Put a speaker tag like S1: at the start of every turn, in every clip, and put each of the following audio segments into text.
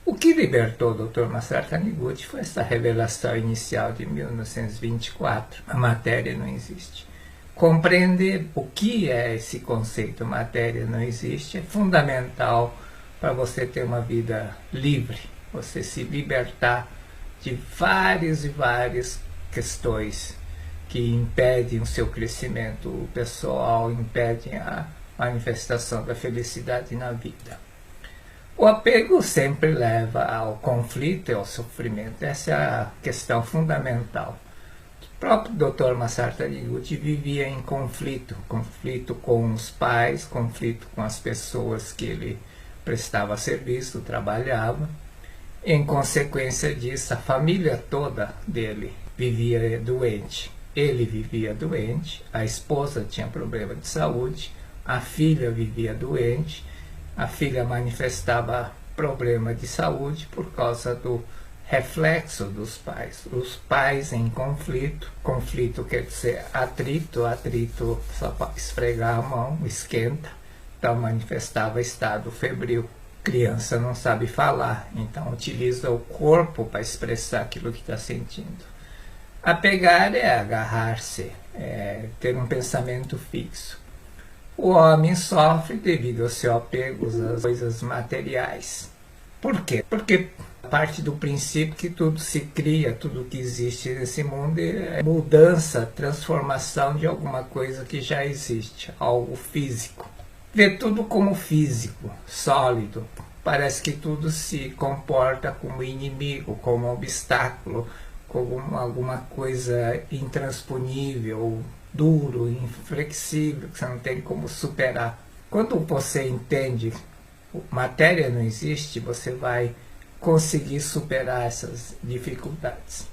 S1: O que libertou o Dr. Masaru Taniguchi foi essa revelação inicial de 1924. A matéria não existe. Compreender o que é esse conceito matéria não existe é fundamental para você ter uma vida livre, você se libertar de várias questões que impedem o seu crescimento pessoal, impedem a manifestação da felicidade na vida. O apego sempre leva ao conflito e ao sofrimento. Essa é a questão fundamental. O próprio Dr. Masaru Taniguchi vivia em conflito com os pais, conflito com as pessoas que ele prestava serviço, trabalhava. Em consequência disso, a família toda dele vivia doente. Ele vivia doente, a esposa tinha problema de saúde, a filha vivia doente, a filha manifestava problema de saúde por causa do reflexo dos pais. Os pais em conflito, conflito quer dizer atrito, atrito só para esfregar a mão, esquenta, então manifestava estado febril. Criança não sabe falar, então utiliza o corpo para expressar aquilo que está sentindo. Apegar é agarrar-se, é ter um pensamento fixo. O homem sofre devido ao seu apego às coisas materiais. Por quê? Porque parte do princípio que tudo se cria, tudo que existe nesse mundo é mudança, transformação de alguma coisa que já existe, algo físico. Vê tudo como físico, sólido. Parece que tudo se comporta como inimigo, como obstáculo, como alguma coisa intransponível, duro, inflexível, que você não tem como superar. Quando você entende que matéria não existe, você vai conseguir superar essas dificuldades.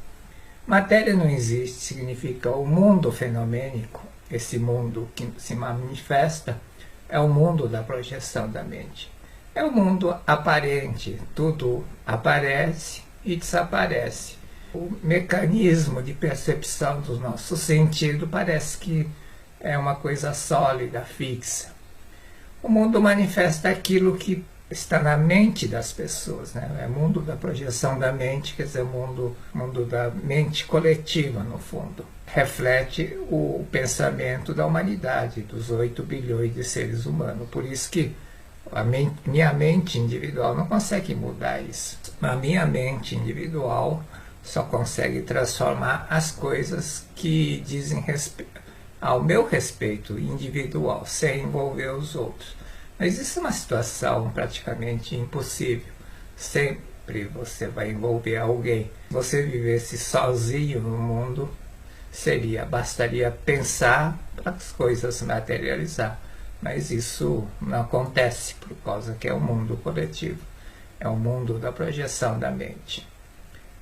S1: Matéria não existe significa o mundo fenomênico, esse mundo que se manifesta, é o mundo da projeção da mente. É o mundo aparente, tudo aparece e desaparece. O mecanismo de percepção do nosso sentido parece que é uma coisa sólida, fixa. O mundo manifesta aquilo que está na mente das pessoas, né? É o mundo da projeção da mente, quer dizer, mundo da mente coletiva, no fundo. Reflete o pensamento da humanidade, dos 8 bilhões de seres humanos. Por isso que minha mente individual não consegue mudar isso. A minha mente individual só consegue transformar as coisas que dizem respeito ao meu respeito individual, sem envolver os outros. Mas isso é uma situação praticamente impossível. Sempre você vai envolver alguém. Se você vivesse sozinho no mundo, bastaria pensar para as coisas se materializar. Mas isso não acontece por causa que é um mundo coletivo. É o mundo da projeção da mente.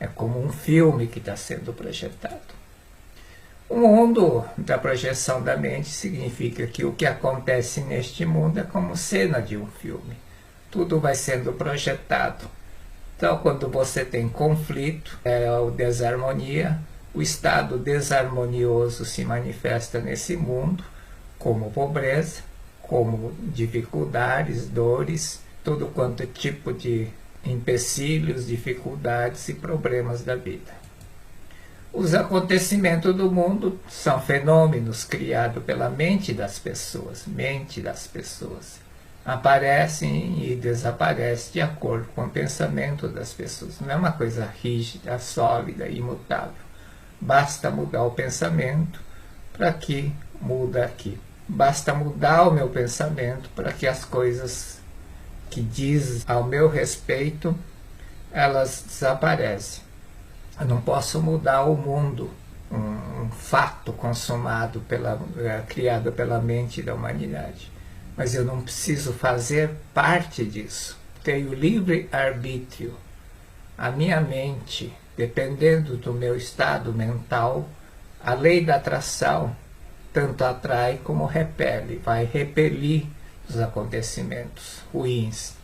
S1: É como um filme que está sendo projetado. O mundo da projeção da mente significa que o que acontece neste mundo é como cena de um filme. Tudo vai sendo projetado. Então, quando você tem conflito, ou desarmonia, o estado desarmonioso se manifesta nesse mundo como pobreza, como dificuldades, dores, todo quanto tipo de empecilhos, dificuldades e problemas da vida. Os acontecimentos do mundo são fenômenos criados pela mente das pessoas. Aparecem e desaparecem de acordo com o pensamento das pessoas. Não é uma coisa rígida, sólida, imutável. Basta mudar o pensamento para que muda aqui. Basta mudar o meu pensamento para que as coisas que dizem ao meu respeito, elas desaparecem. Eu não posso mudar o mundo, um fato consumado, criado pela mente da humanidade. Mas eu não preciso fazer parte disso. Tenho livre-arbítrio. A minha mente, dependendo do meu estado mental, a lei da atração tanto atrai como repele, vai repelir os acontecimentos ruins.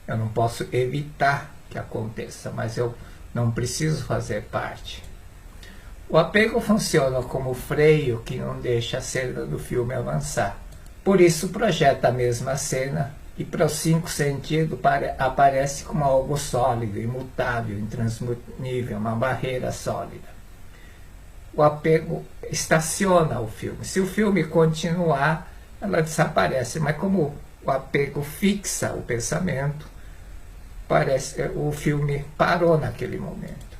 S1: Eu não posso evitar que aconteça, mas eu não preciso fazer parte. O apego funciona como freio que não deixa a cena do filme avançar. Por isso projeta a mesma cena E para os 5 sentidos aparece como algo sólido, imutável, intransponível, uma barreira sólida. O apego estaciona o filme. Se o filme continuar, ela desaparece. Mas como o apego fixa o pensamento, o filme parou naquele momento.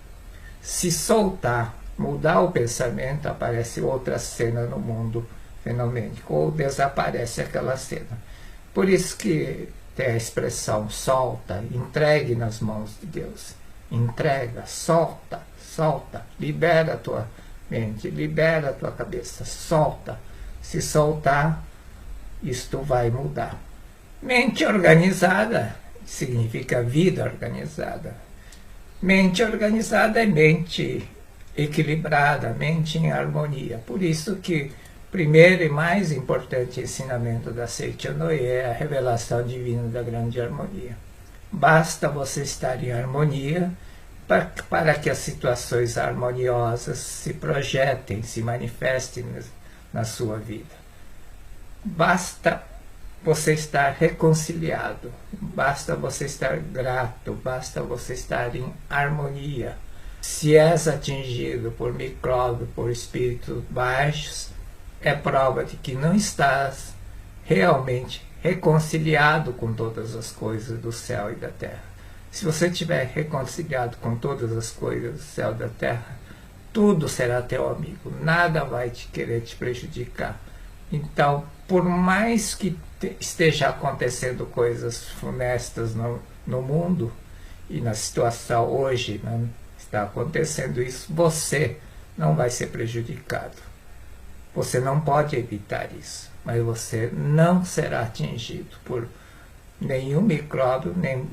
S1: Se soltar, mudar o pensamento, aparece outra cena no mundo fenomenológico, ou desaparece aquela cena. Por isso que tem a expressão solta, entregue nas mãos de Deus. Entrega, solta, solta, libera a tua mente, libera a tua cabeça, solta. Se soltar, isto vai mudar. Mente organizada significa vida organizada. Mente organizada é mente equilibrada, mente em harmonia. Por isso que o primeiro e mais importante ensinamento da Seita Noe é a revelação divina da grande harmonia. Basta você estar em harmonia para que as situações harmoniosas se projetem, se manifestem na sua vida. Basta você estar reconciliado, basta você estar grato, basta você estar em harmonia. Se és atingido por micróbio, por espíritos baixos, é prova de que não estás realmente reconciliado com todas as coisas do céu e da terra. Se você estiver reconciliado com todas as coisas do céu e da terra, tudo será teu amigo, nada vai querer te prejudicar. Então, por mais que esteja acontecendo coisas funestas no mundo, e na situação hoje não está acontecendo isso, você não vai ser prejudicado. Você não pode evitar isso, mas você não será atingido por nenhum micróbio, nem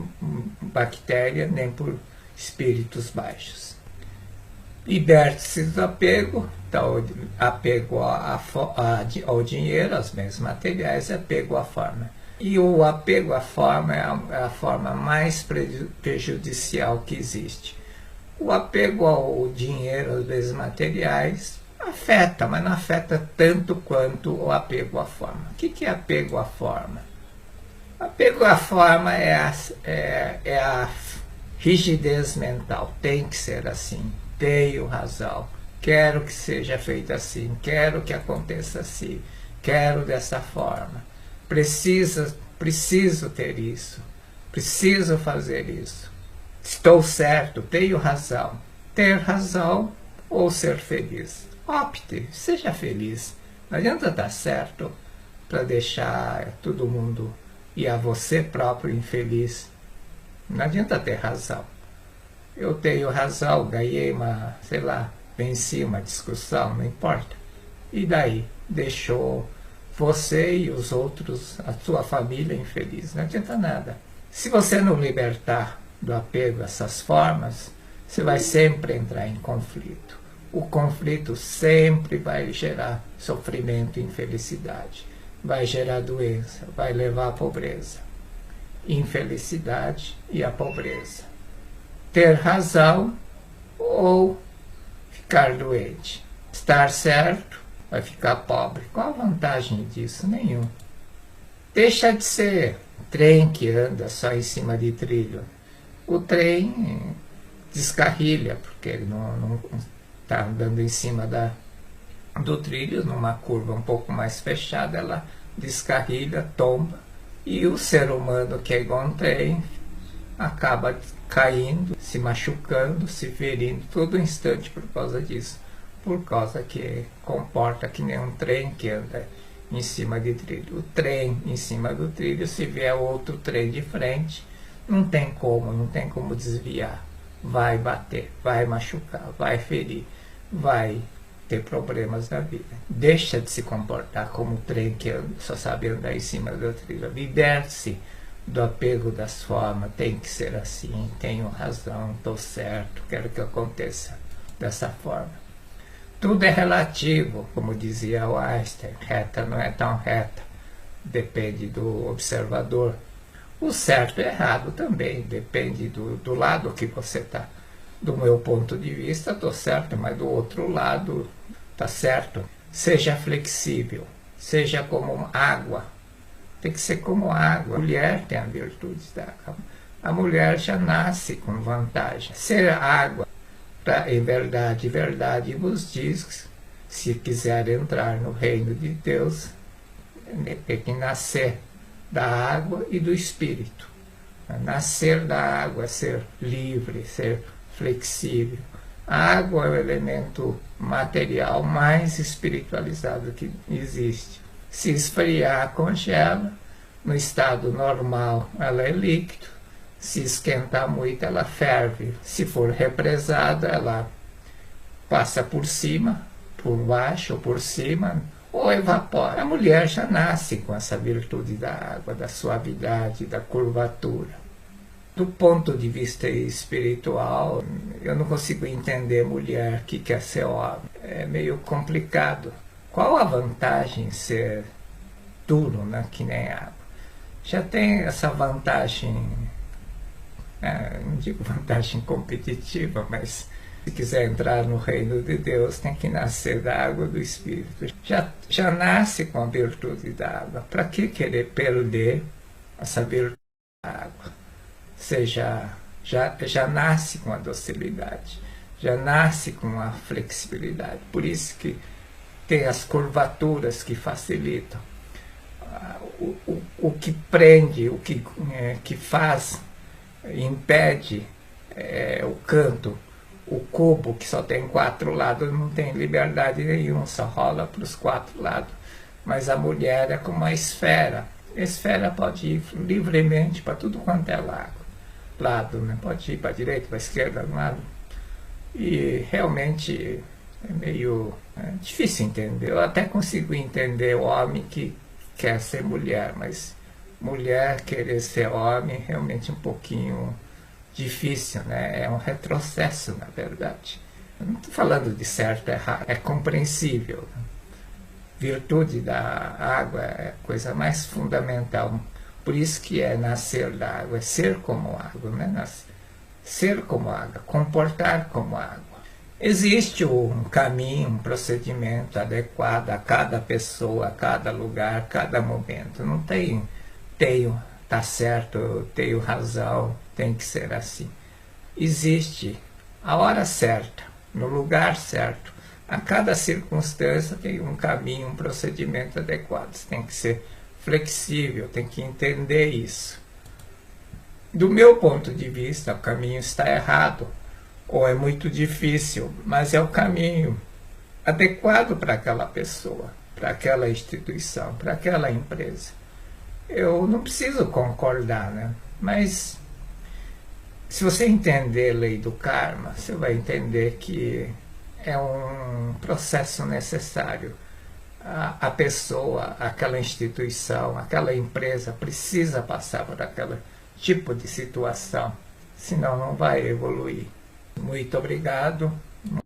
S1: bactéria, nem por espíritos baixos. Liberte-se do apego, então, apego ao dinheiro, aos bens materiais, apego à forma. E o apego à forma é a forma mais prejudicial que existe. O apego ao dinheiro, aos bens materiais, afeta, mas não afeta tanto quanto o apego à forma. O que é apego à forma? Apego à forma é a rigidez mental. Tem que ser assim. Tenho razão. Quero que seja feito assim. Quero que aconteça assim. Quero dessa forma. Preciso ter isso. Preciso fazer isso. Estou certo. Tenho razão. Ter razão ou ser feliz. Opte, seja feliz. Não adianta estar certo para deixar todo mundo e a você próprio infeliz. Não adianta ter razão. Eu tenho razão, ganhei venci uma discussão, não importa. E daí? Deixou você e os outros, a sua família infeliz. Não adianta nada. Se você não libertar do apego a essas formas, você vai sempre entrar em conflito. O conflito sempre vai gerar sofrimento e infelicidade. Vai gerar doença, vai levar à pobreza. Infelicidade e a pobreza. Ter razão ou ficar doente. Estar certo, vai ficar pobre. Qual a vantagem disso? Nenhum. Deixa de ser trem que anda só em cima de trilho. O trem descarrilha, porque ele não está andando em cima do trilho, numa curva um pouco mais fechada, ela descarrilha, tomba, e o ser humano, que é igual um trem, acaba caindo, se machucando, se ferindo todo instante por causa disso, por causa que comporta que nem um trem que anda em cima de trilho. O trem em cima do trilho, se vier outro trem de frente, não tem como desviar, vai bater, vai machucar, vai ferir, vai ter problemas na vida. Deixa de se comportar como o trem que só sabe andar em cima do trilho. Liberte-se do apego das formas. Tem que ser assim, tenho razão, estou certo, quero que aconteça dessa forma. Tudo é relativo, como dizia o Einstein. Reta não é tão reta, depende do observador. O certo e errado também, depende do lado que você está. Do meu ponto de vista, estou certo, mas do outro lado está certo. Seja flexível, seja como água. tem que ser como água. A mulher tem a virtude da água. A mulher já nasce com vantagem. Ser água, em verdade, verdade vos diz, se quiser entrar no reino de Deus, tem que nascer da água e do Espírito. Nascer da água é ser livre, ser flexível. A água é o elemento material mais espiritualizado que existe. Se esfriar, congela. No estado normal, ela é líquido. Se esquentar muito, ela ferve. Se for represada, ela passa por cima, por baixo ou por cima, ou evapora. A mulher já nasce com essa virtude da água, da suavidade, da curvatura. Do ponto de vista espiritual, eu não consigo entender mulher que quer ser homem. É meio complicado. Qual a vantagem em ser duro, né, que nem água? Já tem essa vantagem, não digo vantagem competitiva, mas se quiser entrar no reino de Deus, tem que nascer da água do Espírito. Já nasce com a virtude da água. Para que querer perder essa virtude da água? Você já nasce com a docilidade, já nasce com a flexibilidade. Por isso que tem as curvaturas que facilitam. O que prende, o que faz, impede o canto. O cubo, que só tem 4 lados, não tem liberdade nenhuma, só rola para os 4 lados. Mas a mulher é como a esfera. A esfera pode ir livremente para tudo quanto é lado, né? Pode ir para a direita, para a esquerda, do lado. E realmente é meio difícil entender. Eu até consigo entender o homem que quer ser mulher, mas mulher querer ser homem é realmente um pouquinho difícil, né? É um retrocesso, na verdade. Eu não estou falando de certo ou errado, é compreensível. Virtude da água é a coisa mais fundamental. Por isso que é nascer da água, é ser como água, né? Ser como água, comportar como água. Existe um caminho, um procedimento adequado a cada pessoa, a cada lugar, a cada momento. Não tenho, tá certo, tenho razão, tem que ser assim. Existe a hora certa, no lugar certo. A cada circunstância tem um caminho, um procedimento adequado. Você tem que ser flexível, tem que entender isso. Do meu ponto de vista, o caminho está errado, ou é muito difícil, mas é o caminho adequado para aquela pessoa, para aquela instituição, para aquela empresa. Eu não preciso concordar, né? Mas se você entender a lei do karma, você vai entender que é um processo necessário. A pessoa, aquela instituição, aquela empresa precisa passar por aquele tipo de situação, senão não vai evoluir. Muito obrigado.